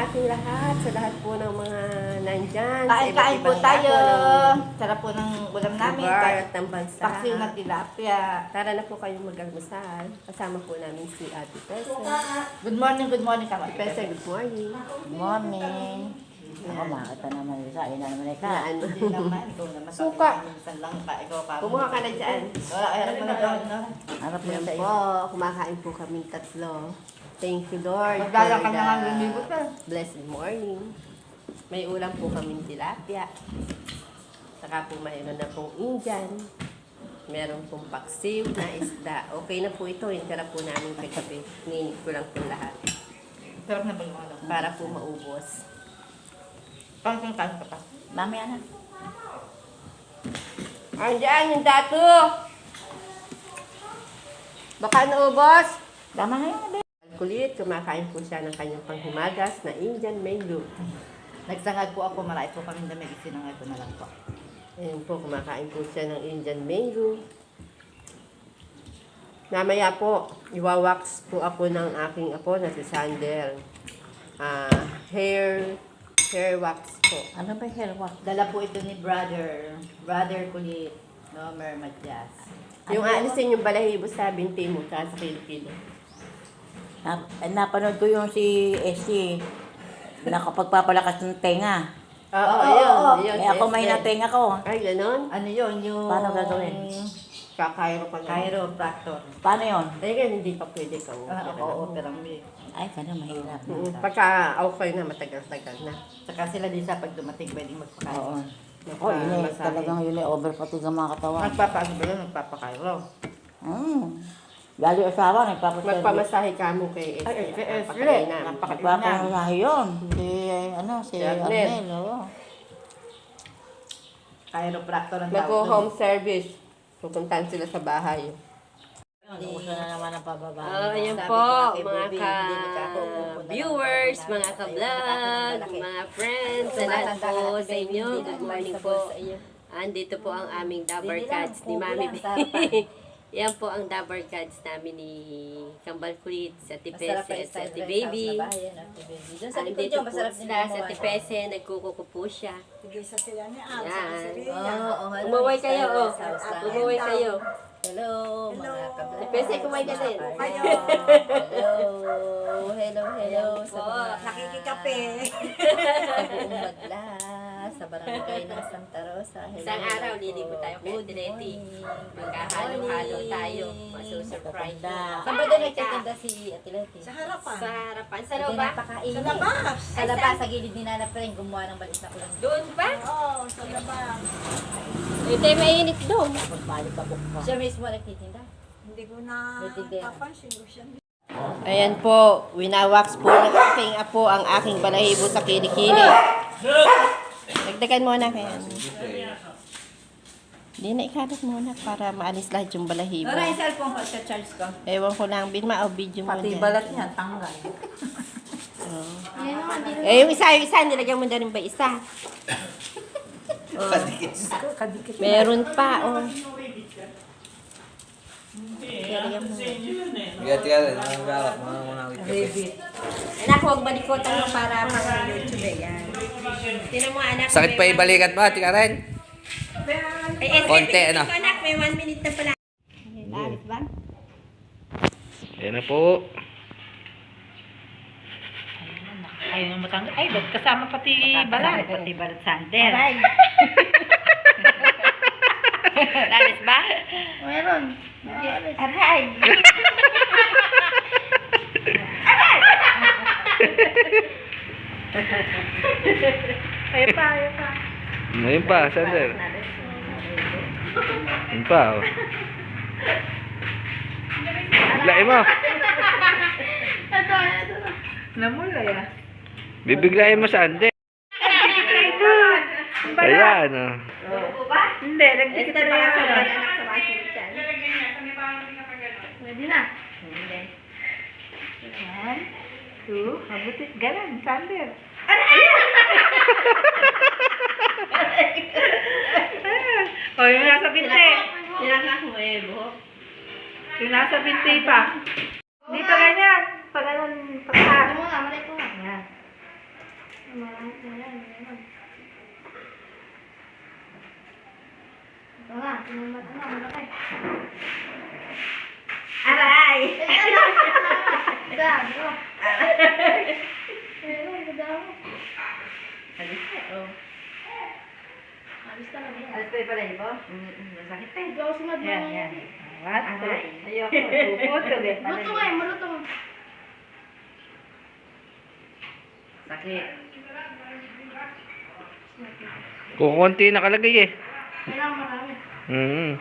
ating lahat, sa lahat po ng mga nandyan. Kain-kain po tayo. Sarap po ng ulam namin. Lugar at ng bansa. Paksiw na tilapia. Tara na po kayong mag-almusal. Kasama po namin si Ate Pese. Good morning kama. Pese, good morning. Good morning. Ako, makita naman isa. Ayun na naman ikaw. Ano? Hindi naman. Ito naman. Suka. Minsan lang pa. Ikaw pa. Kumuha ka na dyan. Wala, ayaw mo na daw. Harap mo Ayan sa iyo. po, kumakain po kami tatlo. Thank you, Lord. Magdala ka for na nga the lumibot ka. Blessed morning. May ulam po kaming tilapia. Saka po mayroon na pong Indian. Meron pong paksiw na isda. Okay na po ito. Yung tira po namin kagabi. Ninit ko lang po lahat. Sarap na ba yung mga Para po maubos. Kain ka pa. Mamaya na. Andiyan yung dato! Baka naubos? Tama na yun. Kulit, kumakain po siya ng kanyang panghimagas na Indian mango. Nagsangag po ako. Marami po kami damit. Isinangag ko na lang po. Ayan po, kumakain po siya ng Indian mango. Mamaya po, iwawax po ako ng aking apo na si Sander. Hair wax po. Ano ba yung hair wax? Dala po ito ni Brother Kulit. No, Mermadyas. Yung alisin yung balahibo sa binti mo, sa kilo-kilo. Napanood ko yung si SC. Nakapagpapalakas ng tenga. Oo, oo. yun. Eh ako may natenga ko. Ay, ganon. Ano yun? Yung... Paano gagawin? Kakairo pa nga. Chiropractor. Paano yun? Dahil hindi pa pwede kang Oo, pero may... Ay, kanya mahirap. Pagka okay na, matagal-tagal na. Saka sila din sa pag dumating, pwedeng magpakain. Oo. Oh, yun eh. Talagang yun eh. Overfatigue ang mga katawan. Nagpapaano ba yun? Nagpapakairo. Lalo asawa, nagpapaservice. Magpamasahe ka mo kay Ay, kay Esle. Napakainan. Nagpapamasahe yun. Si Si Arnel. Arnel. Oo. Chiropractor ang Mag-home service. Pupuntahan sila sa bahay. Uso na naman ang pababa. Ayan Sabi po, ko nga kay mga Baby, hindi ka po pupunta viewers, ng mga ka-vlog, mga friends, sa lahat po sa inyo. Good morning po. Andito po ang aming Dabber Cats ni Mami B. Yan po ang Dabber Cats namin ni Kambal Kulit, sa Tipese at sa Baby. Andito po sila sa Tipese, nagkukuko po siya. Tigisa sila ni Al. Yan. Umuwi kayo, oh. Umuwi kayo. Hello, mga kabla. Tipese, kumain ka din. Kayo. Hello. Sa Po. mga Nakikikape. sa buong Madla, sa barangay ng Santa Rosa. Hello. Isang araw, liligo tayo kay Atleti. Magkahalo-halo tayo. Masusurprise. Saan ba doon nagtitinda si Atleti? Sa harapan. Sa harapan. Sa Hindi loob ba? napakainit. Sa labas. Sa labas, sa gilid ni Nana Pring, gumawa ng balis na kulang. Doon pa? Oo, sa labas. Ito ay mainit doon. Pagbalik ka bukka. Siya mismo nagtitinda. Hindi ko na Nagtindera. papansin ko siya. Ayan po, winawax po ng aking apo ang aking balahibo sa kilikili. Dagdagan mo na kaya. Hindi na ikalat muna para maalis lahat yung balahibo. Wala yung cellphone ko, sa charge ko. Ewan ko lang, binma o video mo Pati dyan. balat niya, tanggal. Eh, yung isa, nilagyan mo na rin ba isa? Oh. Meron pa, oh. Nilagyan mo. Tiga-tiga, nangangalak, mga Rabbit. Anak, huwag balikotan mo para pang-YouTube eh. Yan. Tinan mo, anak. Sakit pa yung balikat mo, tika rin. Konti, ano? Anak, may 1 minute na pala. Alis ba? Ayan na po. Ayaw mo matanggal. Ay, ba't kasama pati balat? Pati balat sander. Alis ba? Meron. Aray! Ayaw pa. Ayun pa, Sander. Ayun pa, oh. Biglain mo. Namulay ah. Bibiglain mo, Sander. Ayan, oh. Hindi, nagdikit na yan sa balat. Pwede na. One, two, mabutit galan, sander. O, yung nasa binti. Tinakak mo eh, buhok. Yung nasa binti pa. Hindi pa ganyan. Pag ganun, pagka. Ano mo nga, malay ko nga. Yan. Aray! Alis ka, oh. Alis pa yung pala mo? Masakit pa eh. Yan, yan. What? Aray. Ayoko. Puputol eh. Sakit. Kukunti nakalagay eh. Mm.